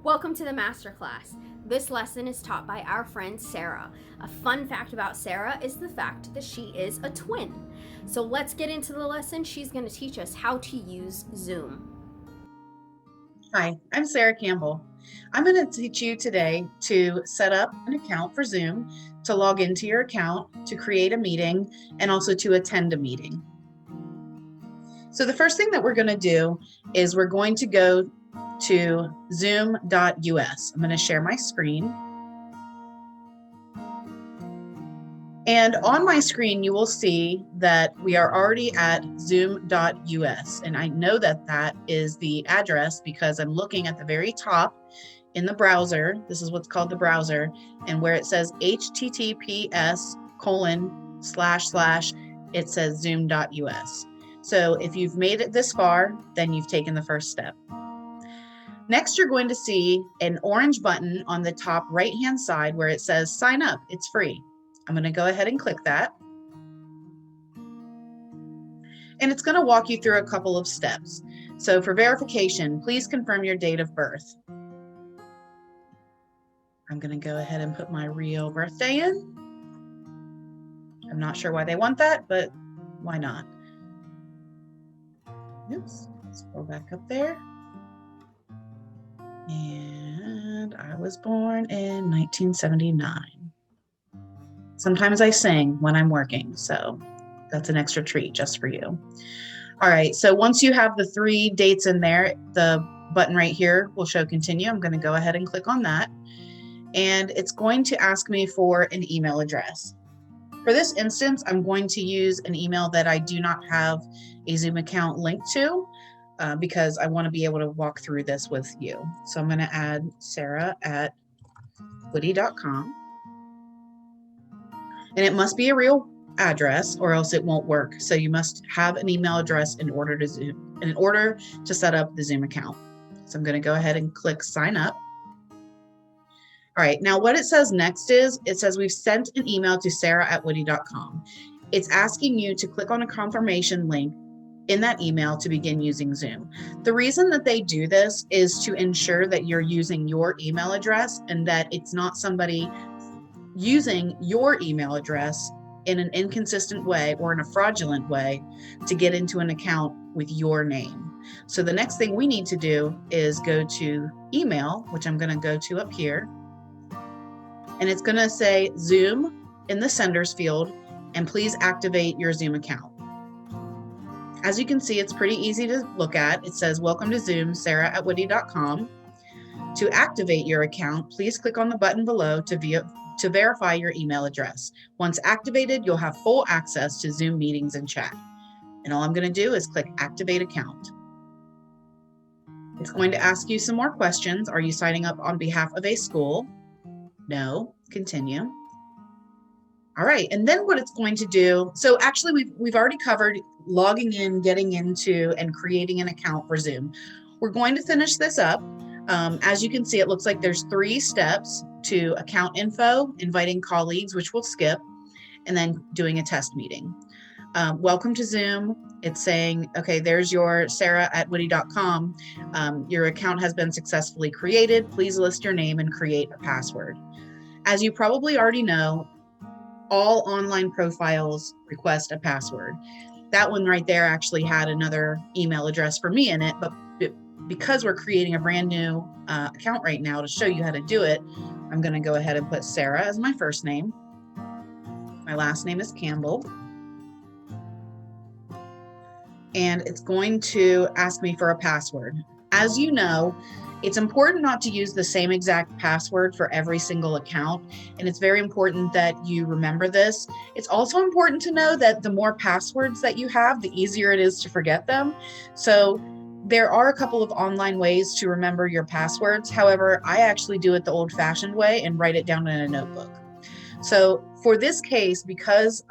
Welcome to the masterclass. This lesson is taught by our friend Sarah. A fun fact about Sarah is the fact that she is a twin. So let's get into the lesson. She's going to teach us how to use Zoom. Hi, I'm Sarah Campbell. I'm going to teach you today to set up an account for Zoom, to log into your account, to create a meeting, and also to attend a meeting. So the first thing that we're going to do is we're going to go to zoom.us. I'm going to share my screen. And on my screen, you will see that we are already at zoom.us. And I know that that is the address because I'm looking at the very top in the browser. This is what's called the browser. And where it says https:// it says zoom.us. So if you've made it this far, then you've taken the first step. Next, you're going to see an orange button on the top right-hand side where it says sign up. It's free. I'm going to go ahead and click that. And it's going to walk you through a couple of steps. So for verification, please confirm your date of birth. I'm going to go ahead and put my real birthday in. I'm not sure why they want that, but why not? Oops, let's go back up there. And I was born in 1979. Sometimes I sing when I'm working, so that's an extra treat just for you. All right, so once you have the 3 dates in there, the button right here will show continue. I'm going to go ahead and click on that. And it's going to ask me for an email address. For this instance, I'm going to use an email that I do not have a Zoom account linked to because I want to be able to walk through this with you. So I'm going to add sarah@woody.com. And it must be a real address or else it won't work. So you must have an email address in order to set up the Zoom account. So I'm going to go ahead and click sign up. All right, now what it says next is, it says we've sent an email to sarah@woody.com. It's asking you to click on a confirmation link in that email to begin using Zoom. The reason that they do this is to ensure that you're using your email address and that it's not somebody using your email address in an inconsistent way or in a fraudulent way to get into an account with your name. So the next thing we need to do is go to email, which I'm going to go to up here. And it's going to say Zoom in the senders field, and please activate your Zoom account. As you can see, it's pretty easy to look at. It says, welcome to Zoom, sarah@woody.com. To activate your account, please click on the button below to verify your email address. Once activated, you'll have full access to Zoom meetings and chat. And all I'm going to do is click activate account. It's going to ask you some more questions. Are you signing up on behalf of a school? No. Continue. All right, and then what it's going to do, so actually we've already covered logging in, getting into, and creating an account for Zoom. We're going to finish this up. As you can see, it looks like there's 3 steps to account info, inviting colleagues, which we'll skip, and then doing a test meeting. Welcome to Zoom. It's saying, okay, there's your sarah@woody.com. Your account has been successfully created. Please list your name and create a password. As you probably already know, all online profiles request a password. That one right there actually had another email address for me in it, but because we're creating a brand new account right now to show you how to do it, I'm going to go ahead and put Sarah as my first name. My last name is Campbell. And it's going to ask me for a password. As you know, it's important not to use the same exact password for every single account, and it's very important that you remember this. It's also important to know that the more passwords that you have, the easier it is to forget them. So there are a couple of online ways to remember your passwords. However, I actually do it the old-fashioned way and write it down in a notebook. So for this case, because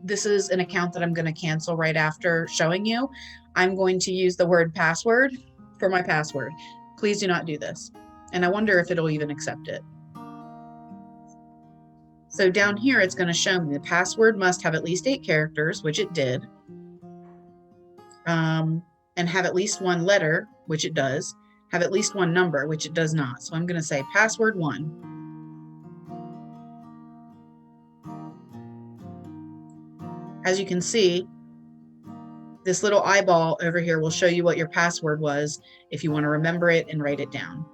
this is an account that I'm going to cancel right after showing you, I'm going to use the word password for my password. Please do not do this. And I wonder if it'll even accept it. So down here, it's going to show me the password must have at least 8 characters, which it did, and have at least 1 letter, which it does, have at least one number, which it does not. So I'm going to say password 1. As you can see, this little eyeball over here will show you what your password was if you want to remember it and write it down.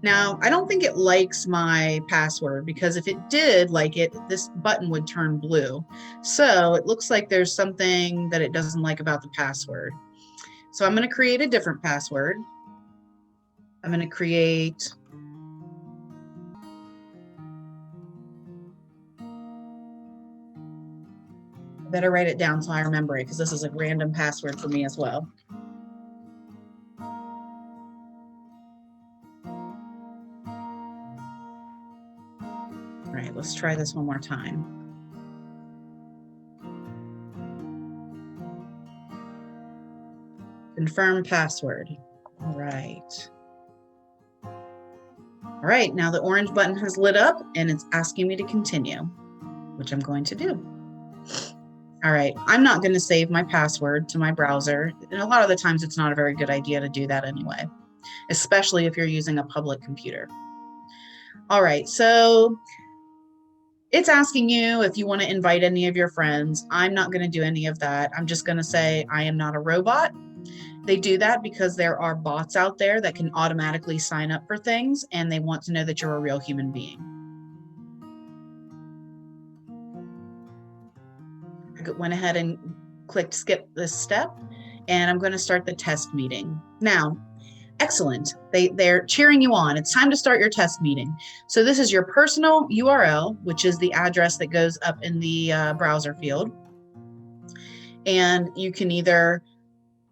Now, I don't think it likes my password, because if it did like it, this button would turn blue. So it looks like there's something that it doesn't like about the password. So I'm going to create a different password. I'm going to create I better write it down so I remember it, because this is a random password for me as well. All right, let's try this one more time. Confirm password. All right. All right, now the orange button has lit up and it's asking me to continue, which I'm going to do. All right, I'm not going to save my password to my browser. And a lot of the times it's not a very good idea to do that anyway, especially if you're using a public computer. All right, so it's asking you if you want to invite any of your friends. I'm not going to do any of that. I'm just going to say I am not a robot. They do that because there are bots out there that can automatically sign up for things, and they want to know that you're a real human being. I went ahead and clicked skip this step, and I'm going to start the test meeting. Now, excellent. They're cheering you on. It's time to start your test meeting. So this is your personal URL, which is the address that goes up in the browser field. And you can either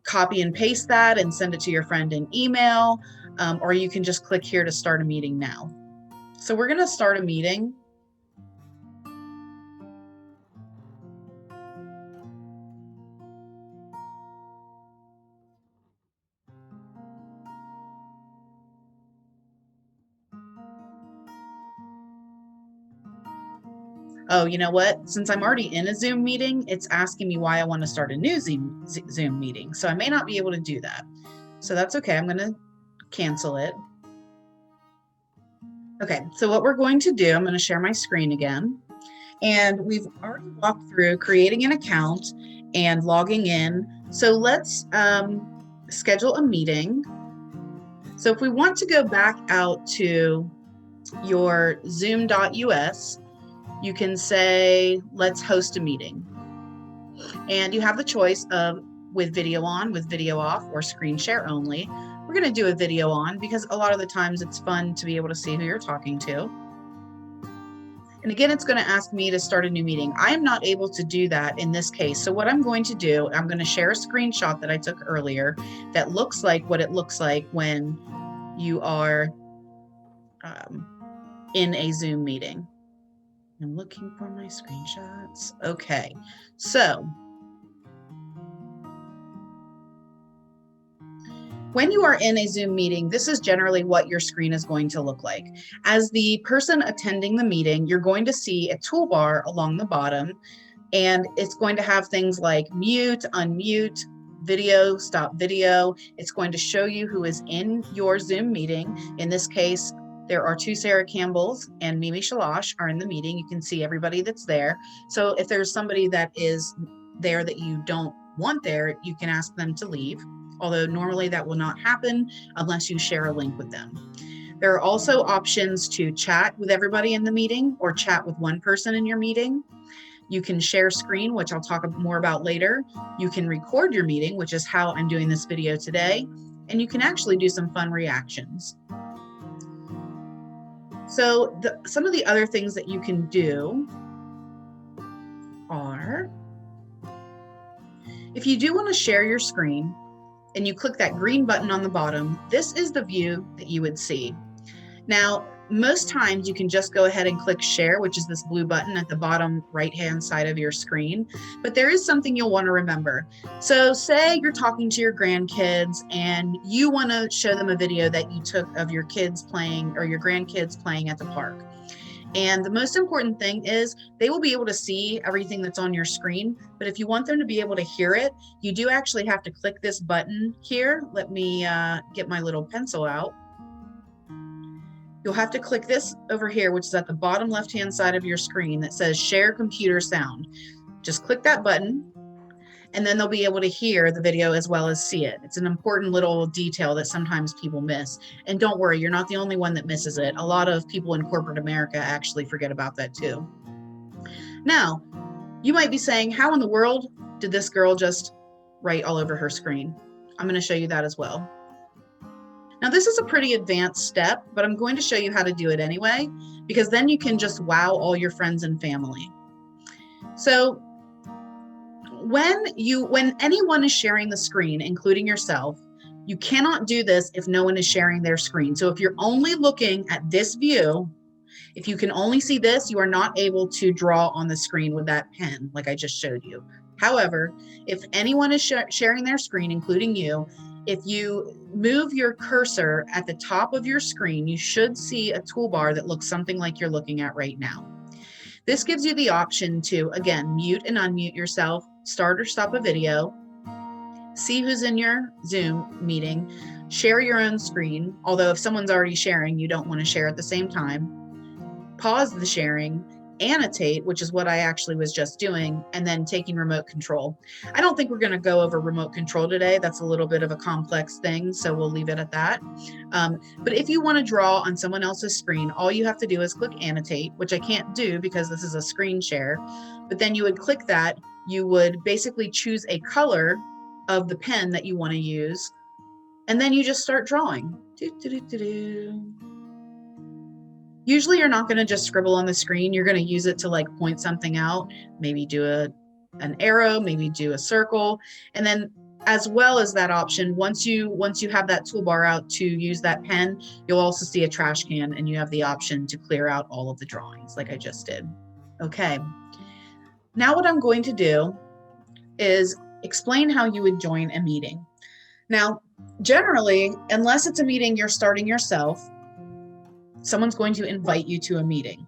copy and paste that and send it to your friend in email, or you can just click here to start a meeting now. So we're going to start a meeting. Oh, you know what? Since I'm already in a Zoom meeting, it's asking me why I want to start a new Zoom meeting. So I may not be able to do that. So that's okay. I'm going to cancel it. Okay, so what we're going to do, I'm going to share my screen again. And we've already walked through creating an account and logging in. So let's schedule a meeting. So if we want to go back out to your zoom.us, you can say, let's host a meeting. And you have the choice of with video on, with video off, or screen share only. We're going to do a video on because a lot of the times it's fun to be able to see who you're talking to. And again, it's going to ask me to start a new meeting. I am not able to do that in this case. So what I'm going to do, I'm going to share a screenshot that I took earlier that looks like what it looks like when you are in a Zoom meeting. I'm looking for my screenshots. Okay, so when you are in a Zoom meeting, this is generally what your screen is going to look like. As the person attending the meeting, you're going to see a toolbar along the bottom, and it's going to have things like mute, unmute, video, stop video. It's going to show you who is in your Zoom meeting. In this case, there are 2 Sarah Campbells and Mimi Shalash are in the meeting. You can see everybody that's there. So if there's somebody that is there that you don't want there, you can ask them to leave. Although normally that will not happen unless you share a link with them. There are also options to chat with everybody in the meeting or chat with one person in your meeting. You can share screen, which I'll talk more about later. You can record your meeting, which is how I'm doing this video today. And you can actually do some fun reactions. So some of the other things that you can do are, if you do want to share your screen and you click that green button on the bottom, this is the view that you would see. Now, most times you can just go ahead and click share, which is this blue button at the bottom right-hand side of your screen, but there is something you'll want to remember. So say you're talking to your grandkids and you want to show them a video that you took of your kids playing or your grandkids playing at the park. And the most important thing is they will be able to see everything that's on your screen. But if you want them to be able to hear it, you do actually have to click this button here. Let me get my little pencil out. You'll have to click this over here, which is at the bottom left-hand side of your screen that says share computer sound. Just click that button, and then they'll be able to hear the video as well as see it. It's an important little detail that sometimes people miss. And don't worry, you're not the only one that misses it. A lot of people in corporate America actually forget about that too. Now, you might be saying, how in the world did this girl just write all over her screen? I'm going to show you that as well. Now, this is a pretty advanced step, but I'm going to show you how to do it anyway, because then you can just wow all your friends and family. So when anyone is sharing the screen, including yourself, you cannot do this if no one is sharing their screen. So if you're only looking at this view, if you can only see this, you are not able to draw on the screen with that pen like I just showed you. However, if anyone is sharing their screen, including you, if you move your cursor at the top of your screen, you should see a toolbar that looks something like you're looking at right now. This gives you the option to, again, mute and unmute yourself, start or stop a video, see who's in your Zoom meeting, share your own screen, although if someone's already sharing, you don't want to share at the same time, pause the sharing, annotate, which is what I actually was just doing, and then taking remote control. I don't think we're going to go over remote control today. That's a little bit of a complex thing, so we'll leave it at that. But if you want to draw on someone else's screen, all you have to do is click annotate, which I can't do because this is a screen share. But then you would click that. You would basically choose a color of the pen that you want to use, and then you just start drawing. Usually you're not going to just scribble on the screen. You're going to use it to like point something out, maybe do an arrow, maybe do a circle. And then as well as that option, once you have that toolbar out to use that pen, you'll also see a trash can and you have the option to clear out all of the drawings like I just did. Okay. Now what I'm going to do is explain how you would join a meeting. Now, generally, unless it's a meeting you're starting yourself, someone's going to invite you to a meeting.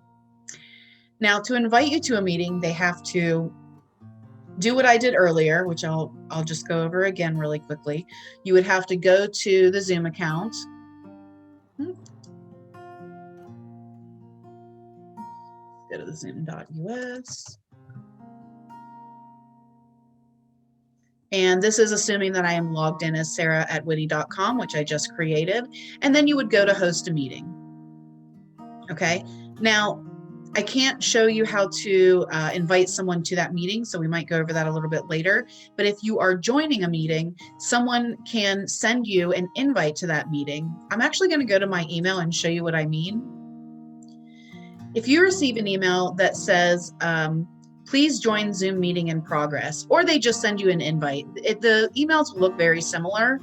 Now, to invite you to a meeting, they have to do what I did earlier, which I'll just go over again really quickly. You would have to go to the Zoom account. Go to the zoom.us. And this is assuming that I am logged in as sarah@witty.com, which I just created. And then you would go to host a meeting. Okay, now I can't show you how to invite someone to that meeting, so we might go over that a little bit later. But if you are joining a meeting, someone can send you an invite to that meeting. I'm actually going to go to my email and show you what I mean. If you receive an email that says, please join Zoom meeting in progress, or they just send you an invite, the emails look very similar.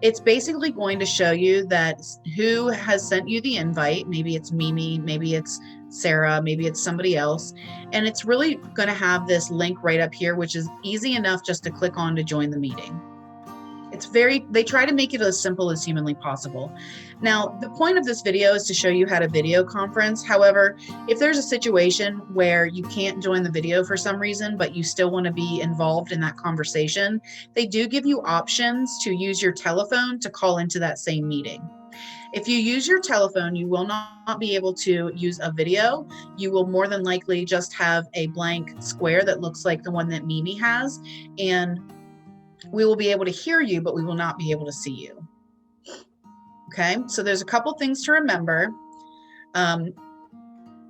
It's basically going to show you that who has sent you the invite. Maybe it's Mimi, maybe it's Sarah, maybe it's somebody else. And it's really going to have this link right up here, which is easy enough just to click on to join the meeting. They try to make it as simple as humanly possible. Now, the point of this video is to show you how to video conference. However, if there's a situation where you can't join the video for some reason, but you still want to be involved in that conversation, they do give you options to use your telephone to call into that same meeting. If you use your telephone, you will not be able to use a video. You will more than likely just have a blank square that looks like the one that Mimi has, and we will be able to hear you, but we will not be able to see you. Okay, so there's a couple things to remember.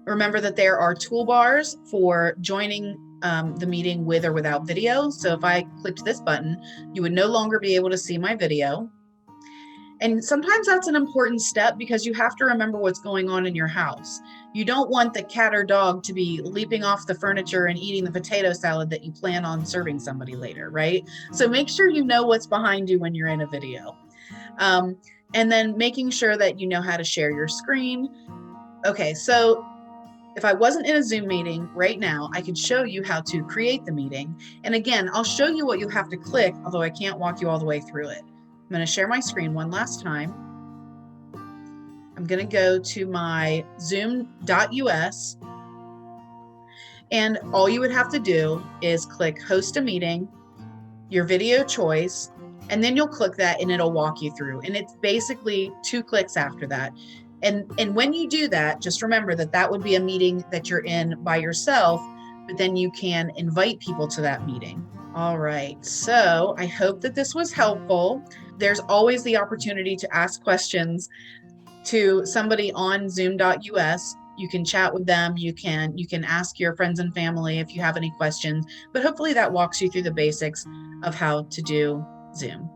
Remember that there are toolbars for joining the meeting with or without video. So if I clicked this button, you would no longer be able to see my video. And sometimes that's an important step because you have to remember what's going on in your house. You don't want the cat or dog to be leaping off the furniture and eating the potato salad that you plan on serving somebody later, right? So make sure you know what's behind you when you're in a video. And then making sure that you know how to share your screen. Okay, so if I wasn't in a Zoom meeting right now, I could show you how to create the meeting. And again, I'll show you what you have to click, although I can't walk you all the way through it. I'm going to share my screen one last time. I'm I'm going to go to my zoom.us, and all you would have to do is click host a meeting, your video choice, and then you'll click that and it'll walk you through. And it's basically 2 clicks after that. And when you do that, just remember that that would be a meeting that you're in by yourself, but then you can invite people to that meeting. All right, so I hope that this was helpful. There's always the opportunity to ask questions to somebody on zoom.us. You can chat with them. You can ask your friends and family if you have any questions, but hopefully that walks you through the basics of how to do Zoom.